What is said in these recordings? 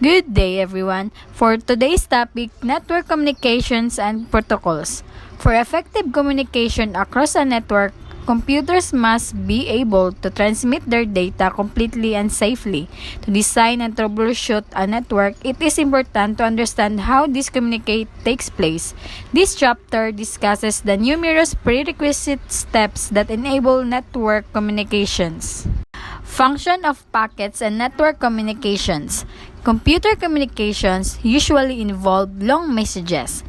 Good day, everyone. For today's topic, network communications and protocols. For effective communication across a network, computers must be able to transmit their data completely and safely. To design and troubleshoot a network, it is important to understand how this communicate takes place. This chapter discusses the numerous prerequisite steps that enable network communications. Function of packets and network communications. Computer communications usually involve long messages.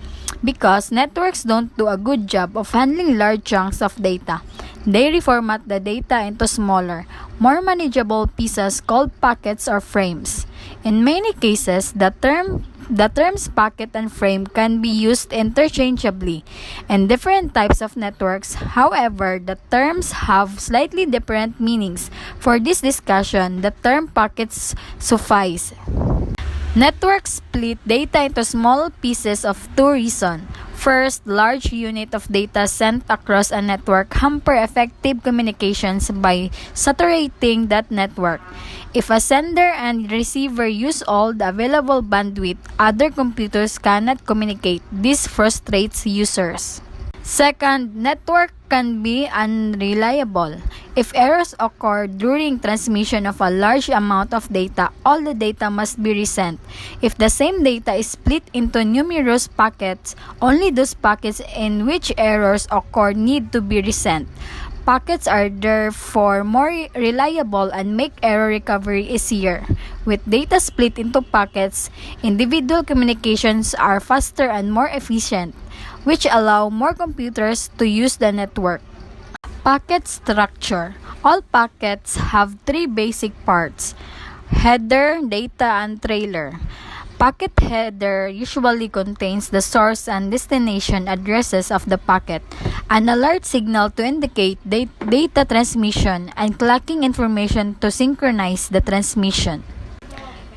Because networks don't do a good job of handling large chunks of data, they reformat the data into smaller, more manageable pieces called packets or frames. In many cases, the terms packet and frame can be used interchangeably. In different types of networks, however, the terms have slightly different meanings. For this discussion, the term packets suffice. Networks split data into small pieces of two reasons. First, large unit of data sent across a network hamper effective communications by saturating that network. If a sender and receiver use all the available bandwidth, other computers cannot communicate. This frustrates users. Second, network can be unreliable. If errors occur during transmission of a large amount of data, all the data must be resent. If the same data is split into numerous packets, only those packets in which errors occur need to be resent. Packets are therefore more reliable and make error recovery easier. With data split into packets, individual communications are faster and more efficient, which allow more computers to use the network. Packet structure. All packets have three basic parts: header, data, and trailer. Packet header usually contains the source and destination addresses of the packet, an alert signal to indicate data transmission, and clocking information to synchronize the transmission.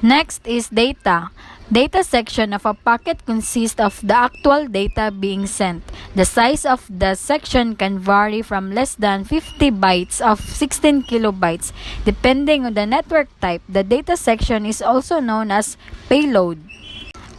Next is data. Data section of a packet consists of the actual data being sent. The size of the section can vary from less than 50 bytes of 16 kilobytes. Depending on the network type, the data section is also known as payload.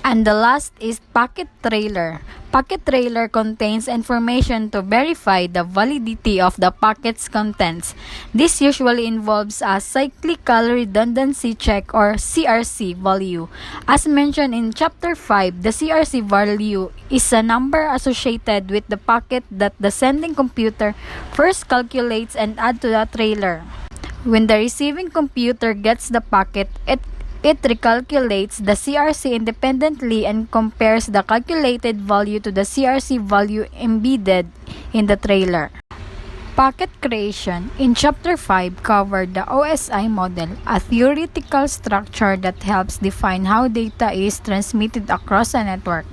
And the last is packet trailer. Packet trailer contains information to verify the validity of the packet's contents. This usually involves a cyclical redundancy check or CRC value. As mentioned in Chapter 5, the CRC value is a number associated with the packet that the sending computer first calculates and adds to the trailer. When the receiving computer gets the packet, it recalculates the CRC independently and compares the calculated value to the CRC value embedded in the trailer. Packet creation. In Chapter 5 covered the OSI model, a theoretical structure that helps define how data is transmitted across a network.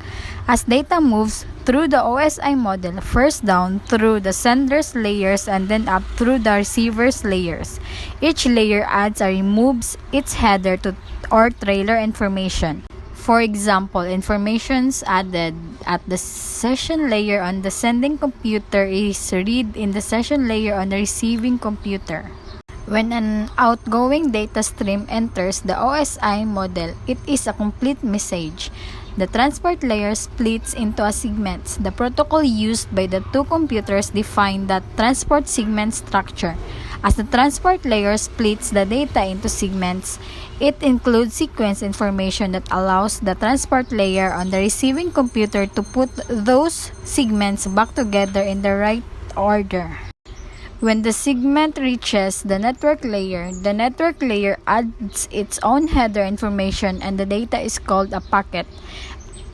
As data moves through the OSI model, first down through the sender's layers and then up through the receiver's layers. Each layer adds or removes its header or trailer information. For example, informations added at the session layer on the sending computer is read in the session layer on the receiving computer. When an outgoing data stream enters the OSI model, it is a complete message. The transport layer splits into segments. The protocol used by the two computers define that transport segment structure. As the transport layer splits the data into segments, it includes sequence information that allows the transport layer on the receiving computer to put those segments back together in the right order. When the segment reaches the network layer adds its own header information and the data is called a packet.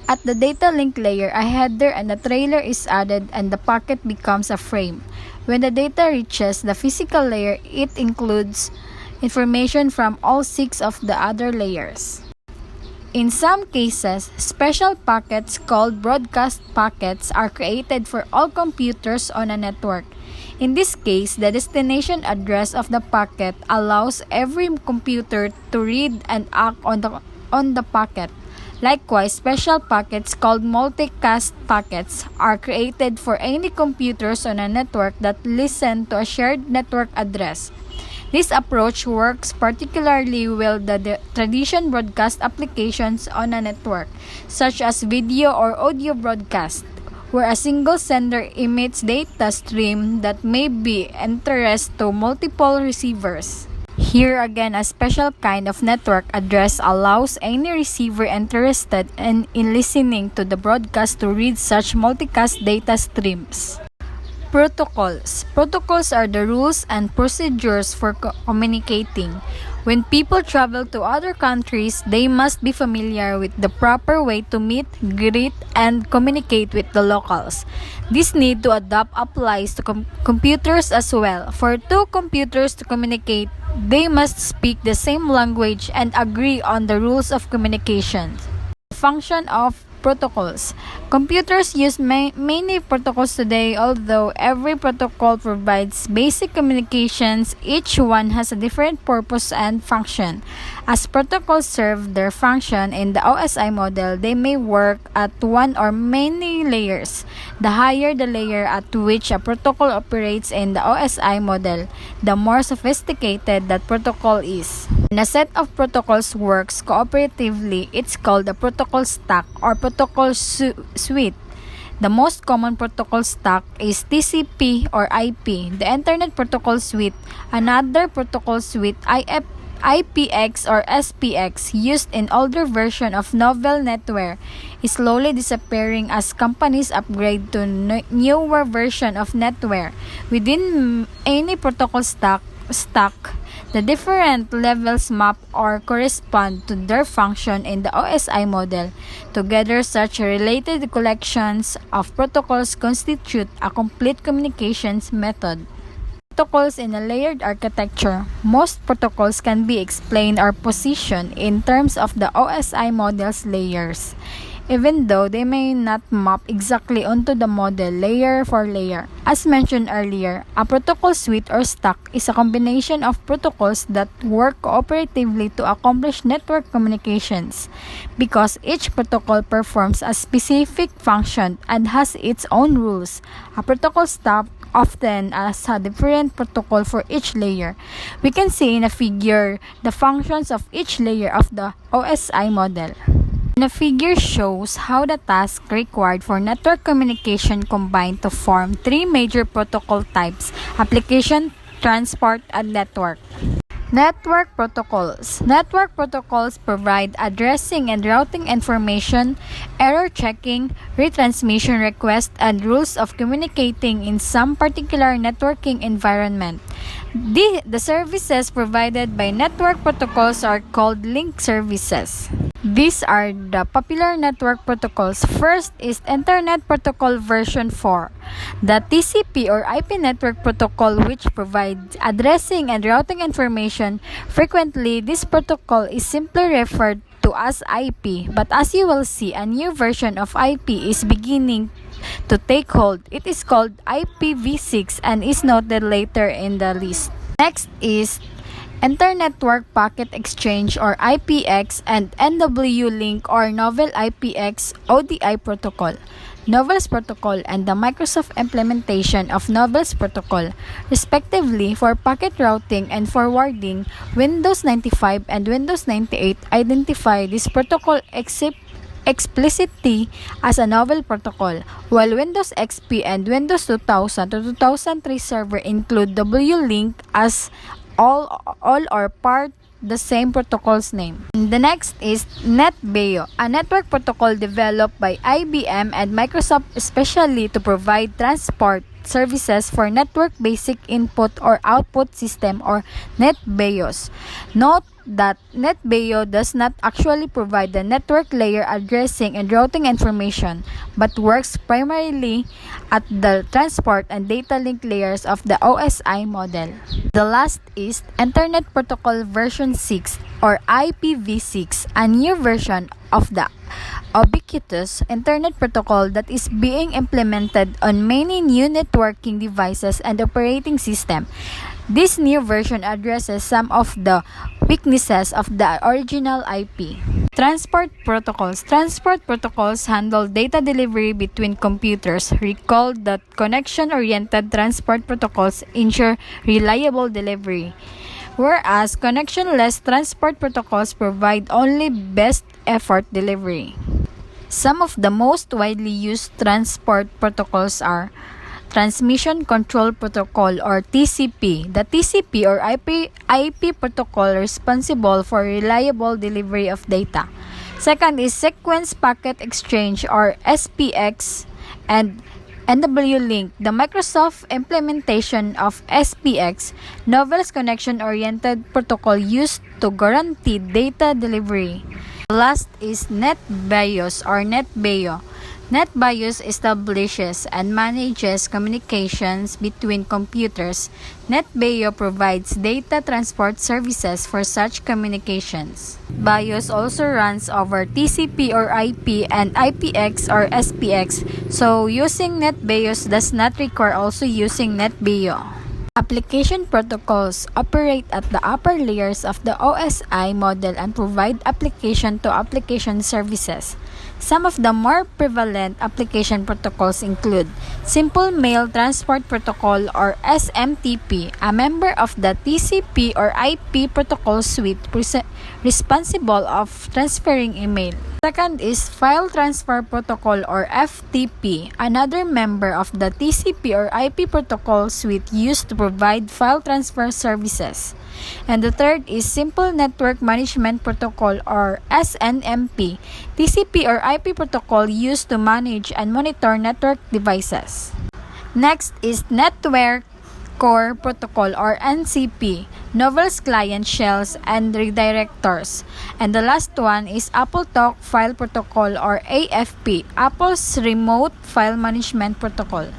At the data link layer, a header and a trailer is added and the packet becomes a frame. When the data reaches the physical layer, it includes information from all 6 of the other layers. In some cases, special packets called broadcast packets are created for all computers on a network. In this case, the destination address of the packet allows every computer to read and act on the packet. Likewise, special packets called multicast packets are created for any computers on a network that listen to a shared network address. This approach works particularly well with the traditional broadcast applications on a network, such as video or audio broadcast, where a single sender emits data stream that may be interest to multiple receivers. Here again, a special kind of network address allows any receiver interested in listening to the broadcast to read such multicast data streams. Protocols. Protocols are the rules and procedures for communicating. When people travel to other countries, they must be familiar with the proper way to meet, greet, and communicate with the locals. This need to adapt applies to computers as well. For two computers to communicate, they must speak the same language and agree on the rules of communication. Function of protocols. Computers use many protocols today, although every protocol provides basic communications. Each one has a different purpose and function. As protocols serve their function in the OSI model, they may work at one or many layers. The higher the layer at which a protocol operates in the OSI model, the more sophisticated that protocol is. When a set of protocols works cooperatively, it's called a protocol stack or protocol suite. The most common protocol stack is TCP or IP, the Internet Protocol Suite. Another protocol suite, IPX or SPX, used in older version of novel netware, is slowly disappearing as companies upgrade to newer version of netware. Within any protocol stack, the different levels map or correspond to their function in the OSI model. Together, such related collections of protocols constitute a complete communications method. Protocols in a layered architecture. Most protocols can be explained or positioned in terms of the OSI model's layers, even though they may not map exactly onto the model layer for layer. As mentioned earlier, a protocol suite or stack is a combination of protocols that work cooperatively to accomplish network communications. Because each protocol performs a specific function and has its own rules, a protocol stack often has a different protocol for each layer. We can see in a figure the functions of each layer of the OSI model. The figure shows how the tasks required for network communication combine to form three major protocol types: application, transport, and network. Network protocols. Network protocols provide addressing and routing information, error checking, retransmission requests, and rules of communicating in some particular networking environment. The services provided by network protocols are called link services. These are the popular network protocols. First is Internet Protocol version 4, the TCP or IP network protocol, which provides addressing and routing information. Frequently, this protocol is simply referred to as IP, but as you will see, a new version of IP is beginning to take hold. It is called IPv6 and is noted later in the list. Next is Internetwork Packet Exchange or IPX and NW-Link or Novel IPX ODI protocol, Novels protocol, and the Microsoft implementation of Novels protocol, respectively, for packet routing and forwarding. Windows 95 and Windows 98 identify this protocol explicitly as a novel protocol, while Windows XP and Windows 2000 to 2003 server include W-Link as all or part the same protocol's name. The next is NetBEO, a network protocol developed by IBM and Microsoft especially to provide transport services for network basic input or output system or NetBEOs. Note that NetBEO does not actually provide the network layer addressing and routing information, but works primarily at the transport and data link layers of the OSI model. The last is Internet Protocol version 6 or IPv6, a new version of the ubiquitous Internet Protocol that is being implemented on many new networking devices and operating systems. This new version addresses some of the weaknesses of the original IP. Transport protocols. Transport protocols handle data delivery between computers. Recall that connection-oriented transport protocols ensure reliable delivery. whereas connectionless transport protocols provide only best effort delivery. Some of the most widely used transport protocols are Transmission Control Protocol or TCP. The TCP or IP protocol responsible for reliable delivery of data. Second is Sequence Packet Exchange or SPX and NW-Link. The Microsoft implementation of SPX, novel connection-oriented protocol used to guarantee data delivery. Last is NetBIOS or NetBEO. NetBIOS establishes and manages communications between computers. NetBEO provides data transport services for such communications. BIOS also runs over TCP or IP and IPX or SPX, so using NetBIOS does not require also using NetBEO. Application protocols operate at the upper layers of the OSI model and provide application-to-application services. Some of the more prevalent application protocols include Simple Mail Transport Protocol or SMTP, a member of the TCP or IP protocol suite responsible of transferring email. Second is File Transfer Protocol or FTP, another member of the TCP or IP protocol suite used to provide file transfer services. And the third is Simple Network Management Protocol or SNMP, TCP or IP protocol used to manage and monitor network devices. Next is Network Core Protocol or NCP, novel client shells and redirectors. And the last one is AppleTalk File Protocol or AFP, Apple's Remote File Management Protocol.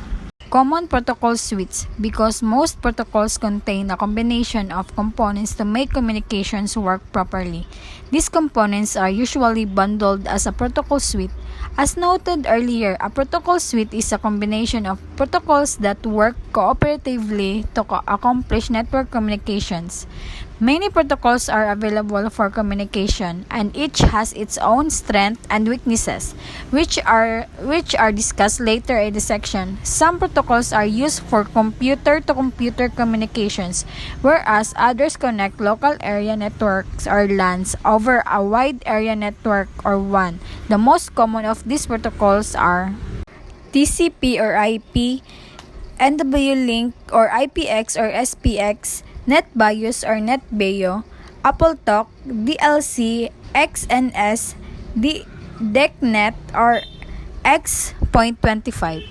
Common protocol suites because most protocols contain a combination of components to make communications work properly. These components are usually bundled as a protocol suite. As noted earlier, a protocol suite is a combination of protocols that work cooperatively to accomplish network communications. Many protocols are available for communication, and each has its own strengths and weaknesses, which are discussed later in the section. Some protocols are used for computer-to-computer communications, whereas others connect local area networks or LANs over a wide area network or WAN. The most common of these protocols are TCP or IP, NW-Link or IPX or SPX, NetBIOS or NetBEO, AppleTalk, DLC, XNS, DECnet or X.25.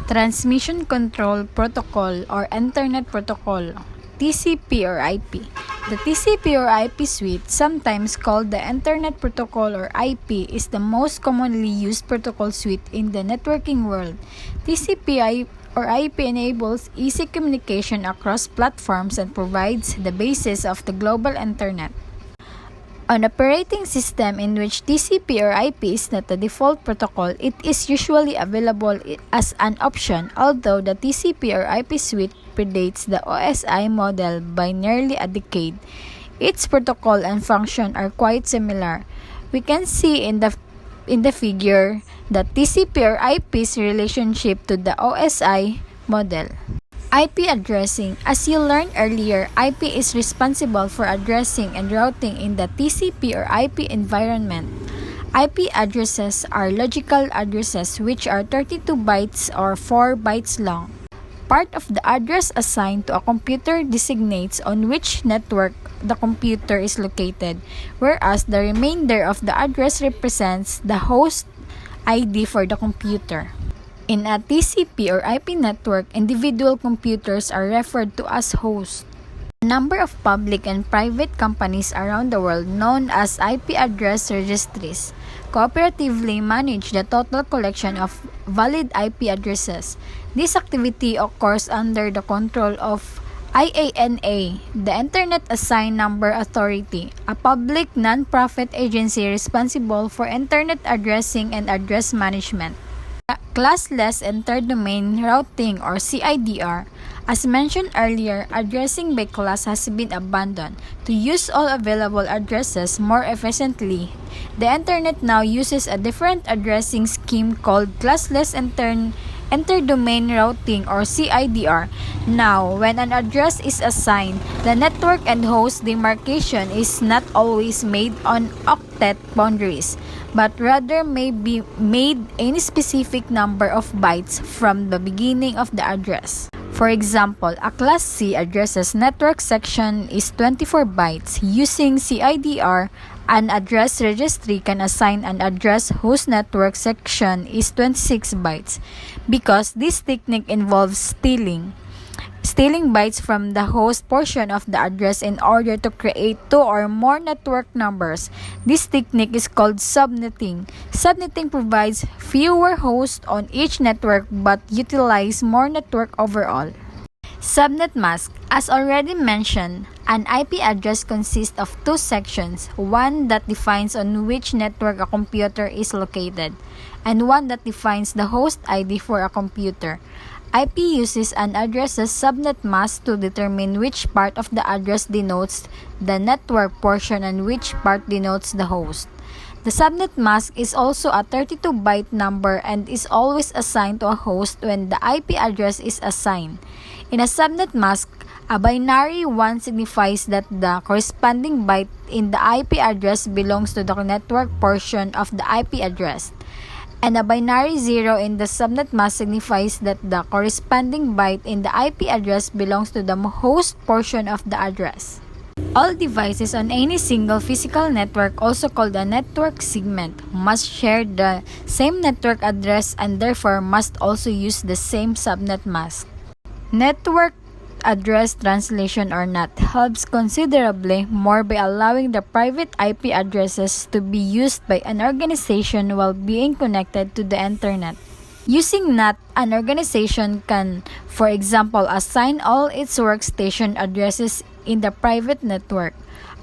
Transmission Control Protocol or Internet Protocol, TCP or IP. The TCP or IP suite, sometimes called the Internet Protocol or IP, is the most commonly used protocol suite in the networking world. TCP or IP enables easy communication across platforms and provides the basis of the global internet. An operating system in which TCP or IP is not the default protocol, it is usually available as an option, although the TCP or IP suite predates the OSI model by nearly a decade. Its protocol and function are quite similar. We can see in the figure the TCP or IP's relationship to the OSI model. IP addressing. As you learned earlier, IP is responsible for addressing and routing in the TCP or IP environment. IP addresses are logical addresses which are 32 bytes or 4 bytes long. Part of the address assigned to a computer designates on which network the computer is located, whereas the remainder of the address represents the host ID for the computer. In a TCP or IP network, individual computers are referred to as hosts. A number of public and private companies around the world, known as IP address registries, cooperatively manage the total collection of valid IP addresses. This activity occurs under the control of IANA, the Internet Assigned Number Authority, a public non-profit agency responsible for Internet addressing and address management. Classless Interdomain Routing or CIDR. As mentioned earlier, addressing by class has been abandoned. To use all available addresses more efficiently, the Internet now uses a different addressing scheme called classless inter-domain routing or CIDR. Now, when an address is assigned, the network and host demarcation is not always made on octet boundaries, but rather may be made any specific number of bytes from the beginning of the address. For example, a Class C addresses network section is 24 bytes. Using CIDR, an address registry can assign an address whose network section is 26 bytes because this technique involves stealing bytes from the host portion of the address in order to create two or more network numbers. This technique is called subnetting. Subnetting provides fewer hosts on each network but utilizes more network overall. Subnet mask. As already mentioned, an IP address consists of two sections, one that defines on which network a computer is located, and one that defines the host ID for a computer. IP uses an address's subnet mask to determine which part of the address denotes the network portion and which part denotes the host. The subnet mask is also a 32-byte number and is always assigned to a host when the IP address is assigned. In a subnet mask, a binary 1 signifies that the corresponding byte in the IP address belongs to the network portion of the IP address, and a binary 0 in the subnet mask signifies that the corresponding byte in the IP address belongs to the host portion of the address. All devices on any single physical network, also called a network segment, must share the same network address and therefore must also use the same subnet mask. Network address translation or NAT helps considerably more by allowing the private IP addresses to be used by an organization while being connected to the internet. Using NAT, an organization can, for example, assign all its workstation addresses in the private network.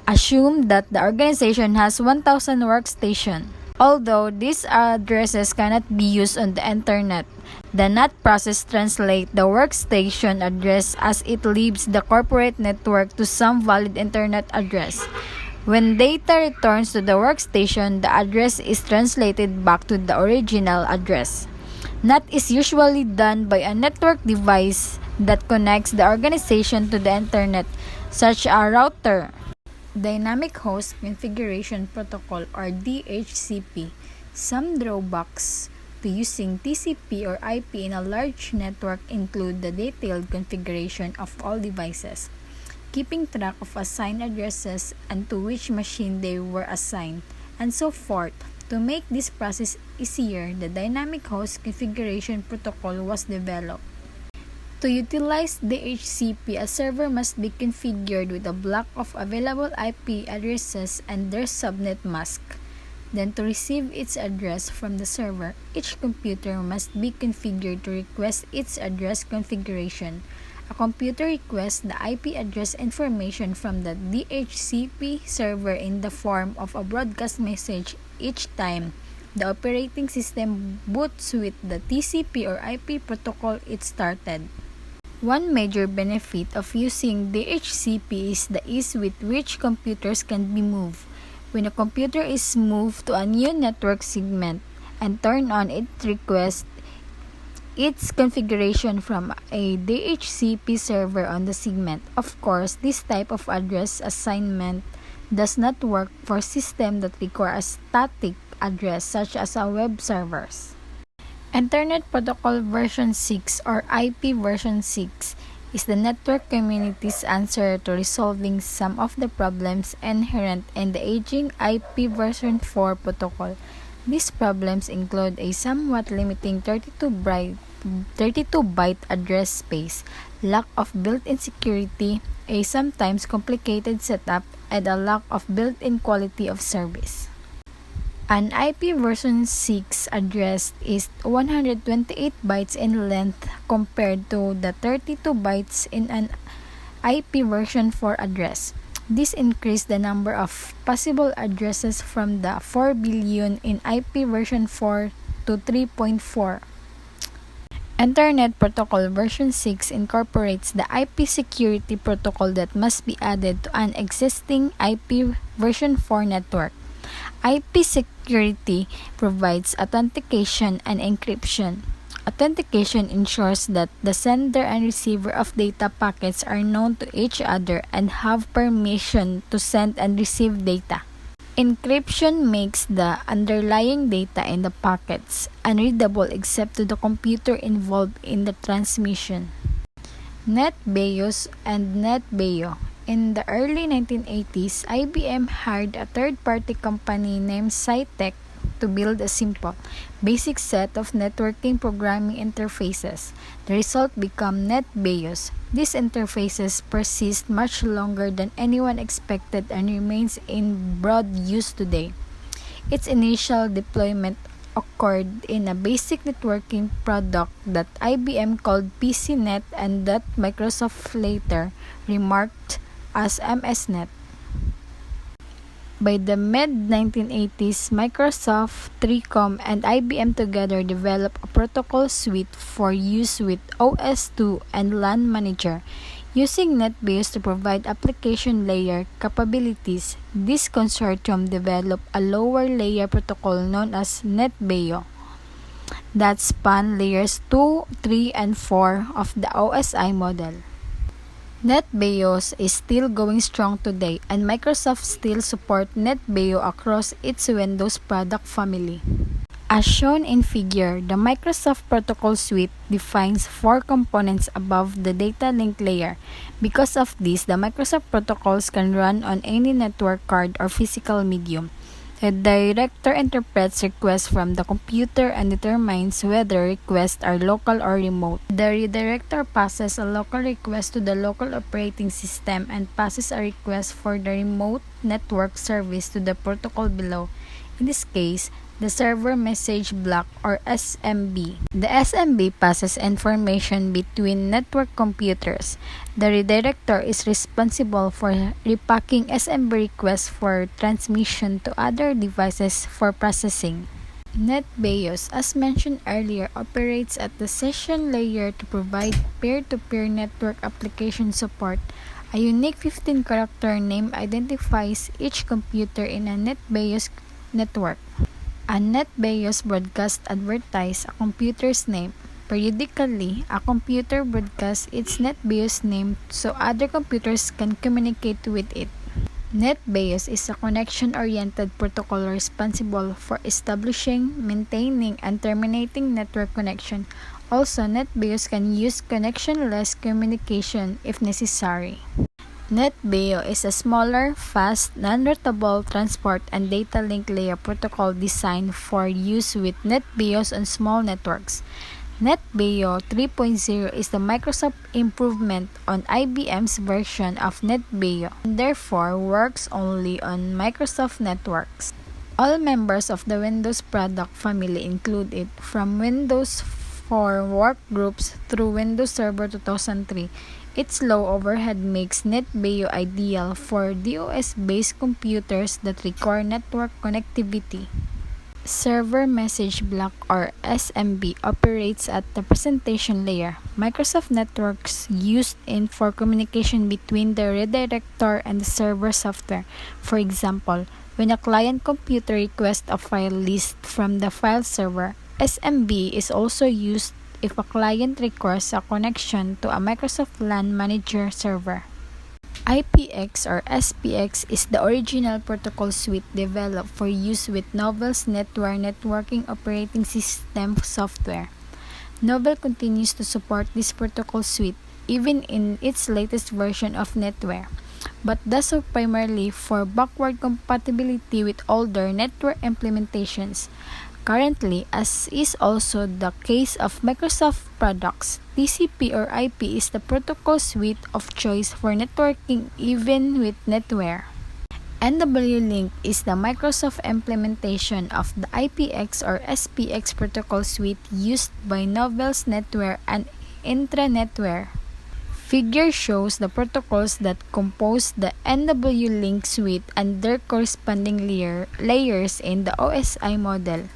Assume that the organization has 1,000 workstations. Although these addresses cannot be used on the internet, the NAT process translates the workstation address as it leaves the corporate network to some valid internet address. When data returns to the workstation, the address is translated back to the original address. NAT is usually done by a network device that connects the organization to the internet, such as a router. Dynamic Host Configuration Protocol or DHCP. Some drawbacks to using TCP or IP in a large network include the detailed configuration of all devices, keeping track of assigned addresses and to which machine they were assigned, and so forth. To make this process easier, the Dynamic Host Configuration Protocol was developed. To utilize DHCP, a server must be configured with a block of available IP addresses and their subnet mask. Then, to receive its address from the server, each computer must be configured to request its address configuration. A computer requests the IP address information from the DHCP server in the form of a broadcast message each time the operating system boots with the TCP or IP protocol it started. One major benefit of using DHCP is the ease with which computers can be moved. When a computer is moved to a new network segment and turned on, it requests its configuration from a DHCP server on the segment. Of course, this type of address assignment does not work for systems that require a static address such as a web servers. Internet Protocol version 6 or IP version 6 is the network community's answer to resolving some of the problems inherent in the aging IP version 4 protocol. These problems include a somewhat limiting 32-byte address space, lack of built-in security, a sometimes complicated setup, and a lack of built-in quality of service. An IP version 6 address is 128 bytes in length compared to the 32 bytes in an IP version 4 address. This increased the number of possible addresses from the 4 billion in IP version 4 to 3.4. Internet Protocol version 6 incorporates the IP security protocol that must be added to an existing IP version 4 network. IP security provides authentication and encryption. Authentication ensures that the sender and receiver of data packets are known to each other and have permission to send and receive data. Encryption makes the underlying data in the packets unreadable except to the computer involved in the transmission. NetBIOS and NetBIO. In the early 1980s, IBM hired a third-party company named Cytec to build a simple, basic set of networking programming interfaces. The result became NetBIOS. These interfaces persist much longer than anyone expected and remains in broad use today. Its initial deployment occurred in a basic networking product that IBM called PCNet and that Microsoft later remarked as MSNet. By the mid-1980s, Microsoft, 3Com, and IBM together developed a protocol suite for use with OS/2 and LAN Manager. Using NetBIOS to provide application layer capabilities, this consortium developed a lower layer protocol known as NetBIO that spanned layers 2, 3, and 4 of the OSI model. NetBIOS is still going strong today, and Microsoft still supports NetBIO across its Windows product family. As shown in figure, the Microsoft Protocol Suite defines 4 components above the data link layer. Because of this, the Microsoft protocols can run on any network card or physical medium. The director interprets requests from the computer and determines whether requests are local or remote. The redirector passes a local request to the local operating system and passes a request for the remote network service to the protocol below. In this case, the server message block or SMB. The SMB passes information between network computers. The redirector is responsible for repacking SMB requests for transmission to other devices for processing. NetBIOS, as mentioned earlier, operates at the session layer to provide peer-to-peer network application support. A unique 15-character name identifies each computer in a NetBIOS network. A NetBIOS broadcast advertises a computer's name. Periodically, a computer broadcasts its NetBIOS name so other computers can communicate with it. NetBIOS is a connection-oriented protocol responsible for establishing, maintaining, and terminating network connection. Also, NetBIOS can use connectionless communication if necessary. NetBIO is a smaller, fast, non-routable transport and data link layer protocol designed for use with NetBIOS on small networks. NetBIO 3.0 is the Microsoft improvement on IBM's version of NetBIO and therefore works only on Microsoft networks. All members of the Windows product family include it, from Windows 4 workgroups through Windows Server 2003. Its low overhead makes NetBIO ideal for DOS-based computers that require network connectivity. Server Message Block or SMB operates at the presentation layer. Microsoft networks used for communication between the redirector and the server software. For example, when a client computer requests a file list from the file server, SMB is also used if a client requires a connection to a Microsoft LAN Manager server. IPX or SPX is the original protocol suite developed for use with Novell's NetWare networking operating system software. Novell continues to support this protocol suite even in its latest version of NetWare, but does so primarily for backward compatibility with older network implementations. Currently, as is also the case of Microsoft products, TCP or IP is the protocol suite of choice for networking even with NetWare. NWLink is the Microsoft implementation of the IPX or SPX protocol suite used by Novell's NetWare and Intranetware. Figure shows the protocols that compose the NWLink suite and their corresponding layers in the OSI model.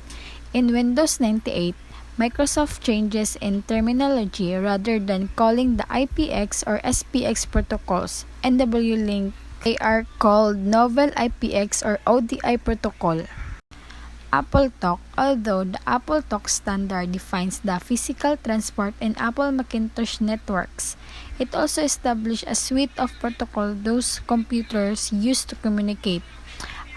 In Windows 98, Microsoft changes in terminology rather than calling the IPX or SPX protocols NWLink. They are called Novell IPX or ODI protocol. AppleTalk. Although the AppleTalk standard defines the physical transport in Apple Macintosh networks, it also established a suite of protocols those computers use to communicate.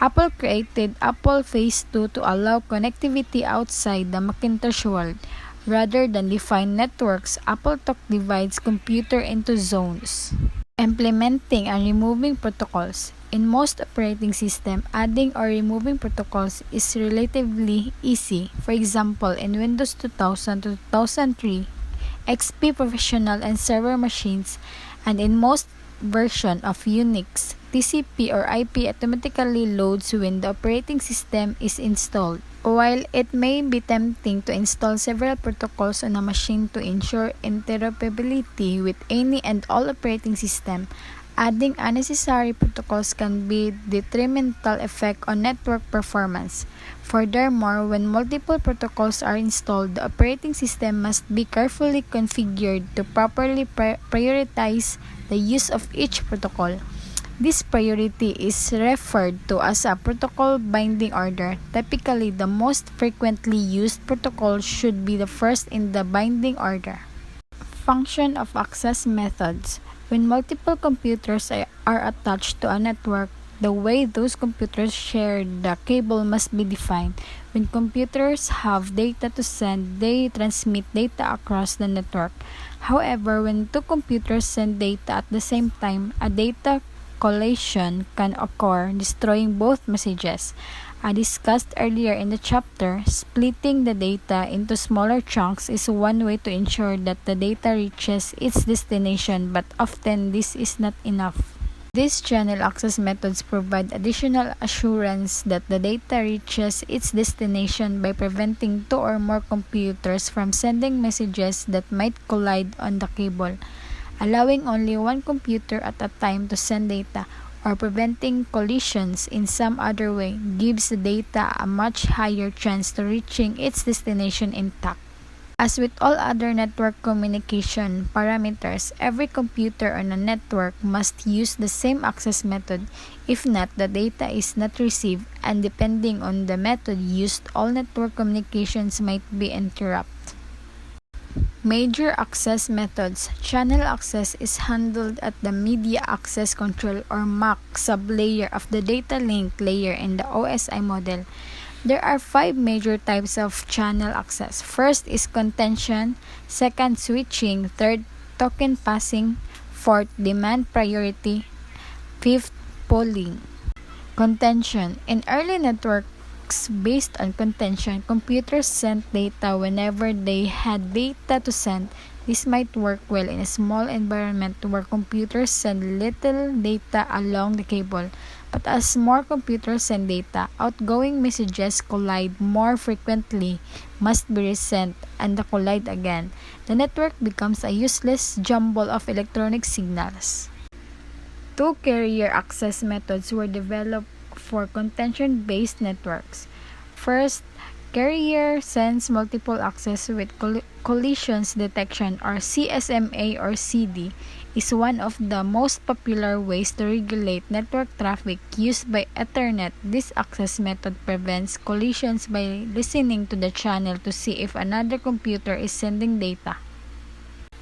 Apple created Apple Phase 2 to allow connectivity outside the Macintosh world. Rather than define networks, AppleTalk divides computer into zones, implementing and removing protocols. In most operating systems, adding or removing protocols is relatively easy. For example, in Windows 2000 to 2003, XP Professional and server machines, and in most versions of Unix, TCP or IP automatically loads when the operating system is installed. While it may be tempting to install several protocols on a machine to ensure interoperability with any and all operating system, adding unnecessary protocols can be detrimental effect on network performance. Furthermore, when multiple protocols are installed, the operating system must be carefully configured to properly prioritize the use of each protocol. This priority is referred to as a protocol binding order. Typically, the most frequently used protocol should be the first in the binding order. Function of access methods. When multiple computers are attached to a network, the way those computers share the cable must be defined. When computers have data to send, they transmit data across the network. However, when two computers send data at the same time, a data collision can occur, destroying both messages. As discussed earlier in the chapter, splitting the data into smaller chunks is one way to ensure that the data reaches its destination, but often this is not enough. These channel access methods provide additional assurance that the data reaches its destination by preventing two or more computers from sending messages that might collide on the cable, allowing only one computer at a time to send data, or preventing collisions in some other way, gives the data a much higher chance to reaching its destination intact. As with all other network communication parameters, every computer on a network must use the same access method. If not, the data is not received, and depending on the method used, all network communications might be interrupted. Major access methods. Channel access is handled at the Media Access Control or MAC sublayer of the data link layer in the OSI model. There are 5 major types of channel access. First is contention, second switching, third token passing, fourth demand priority, fifth polling. Contention. In early networks based on contention, computers sent data whenever they had data to send. This might work well in a small environment where computers send little data along the cable. But as more computers send data, outgoing messages collide more frequently, must be resent, and collide again. The network becomes a useless jumble of electronic signals. 2 carrier access methods were developed for contention-based networks. First, carrier sense multiple access with collisions detection, or CSMA or CD, is one of the most popular ways to regulate network traffic used by Ethernet. This access method prevents collisions by listening to the channel to see if another computer is sending data.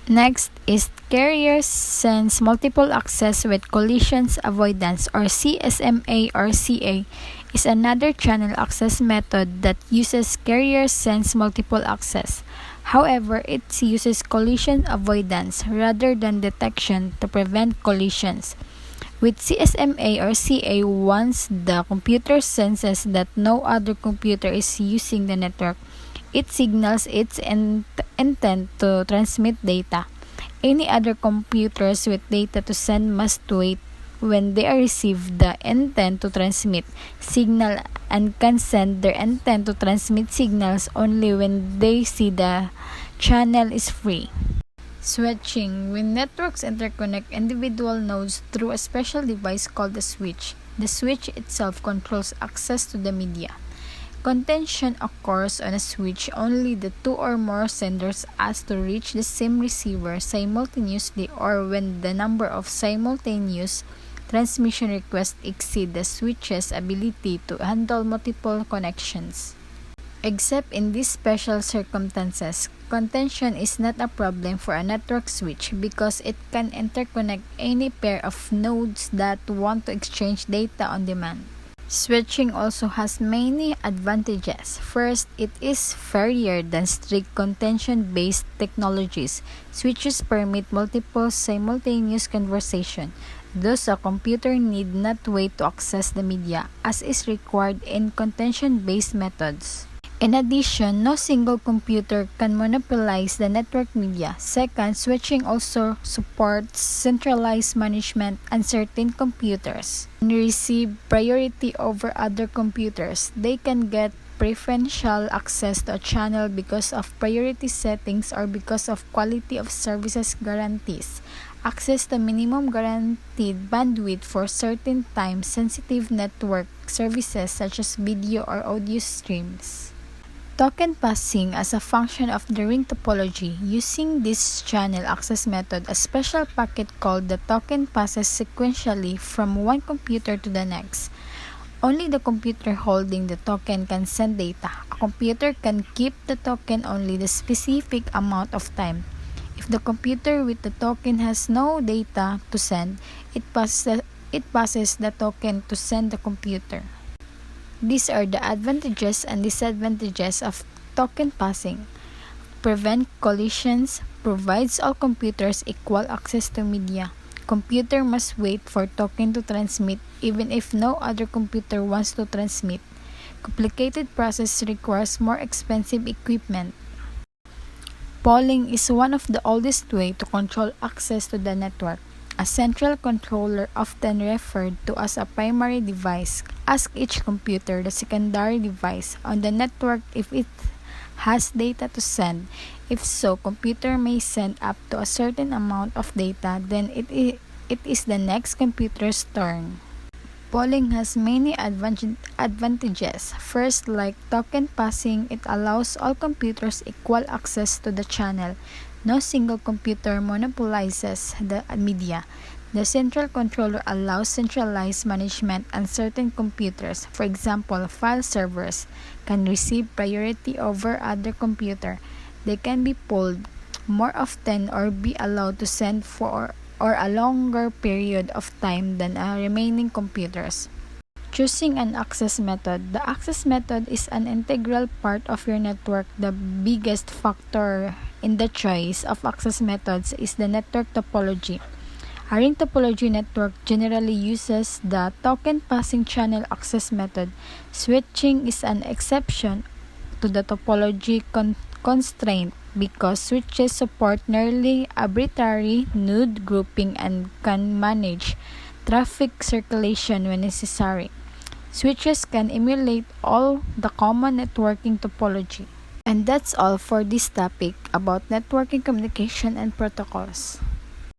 Next is carrier sense multiple access with collisions avoidance, or CSMA or CA, is another channel access method that uses carrier sense multiple access. However, it uses collision avoidance rather than detection to prevent collisions. With CSMA or CA, once the computer senses that no other computer is using the network, it signals its intent to transmit data. Any other computers with data to send must wait when they receive the intent to transmit signal and can send their intent to transmit signals only when they see the channel is free. Switching. When networks interconnect individual nodes through a special device called a switch, the switch itself controls access to the media. Contention occurs on a switch only the 2 or more senders ask to reach the same receiver simultaneously, or when the number of simultaneous transmission requests exceed the switch's ability to handle multiple connections. Except in these special circumstances, contention is not a problem for a network switch because it can interconnect any pair of nodes that want to exchange data on demand. Switching also has many advantages. First, it is fairer than strict contention-based technologies. Switches permit multiple simultaneous conversation. Thus, a computer need not wait to access the media, as is required in contention-based methods. In addition, no single computer can monopolize the network media. Second, switching also supports centralized management and certain computers can receive priority over other computers. They can get preferential access to a channel because of priority settings or because of quality of services guarantees. Access to minimum guaranteed bandwidth for certain time-sensitive network services such as video or audio streams. Token passing as a function of the ring topology. Using this channel access method, a special packet called the token passes sequentially from one computer to the next. Only the computer holding the token can send data. A computer can keep the token only the specific amount of time. If the computer with the token has no data to send, it passes the token to send the computer. These are the advantages and disadvantages of token passing. Prevent collisions, provides all computers equal access to media. Computer must wait for token to transmit even if no other computer wants to transmit. Complicated process requires more expensive equipment. Polling is one of the oldest ways to control access to the network. A central controller, often referred to as a primary device, asks each computer, the secondary device, on the network if it has data to send. If so, computer may send up to a certain amount of data, then it is the next computer's turn. Polling has many advantages. First, like token passing, it allows all computers equal access to the channel. No single computer monopolizes the media. The central controller allows centralized management, and certain computers, for example, file servers, can receive priority over other computers. They can be polled more often or be allowed to send for or a longer period of time than remaining computers. Choosing an access method. The access method is an integral part of your network. The biggest factor in the choice of access methods is the network topology. A ring topology network generally uses the token passing channel access method. Switching is an exception to the topology constraint because switches support nearly arbitrary node grouping and can manage traffic circulation when necessary. Switches can emulate all the common networking topology. And that's all for this topic about networking communication and protocols.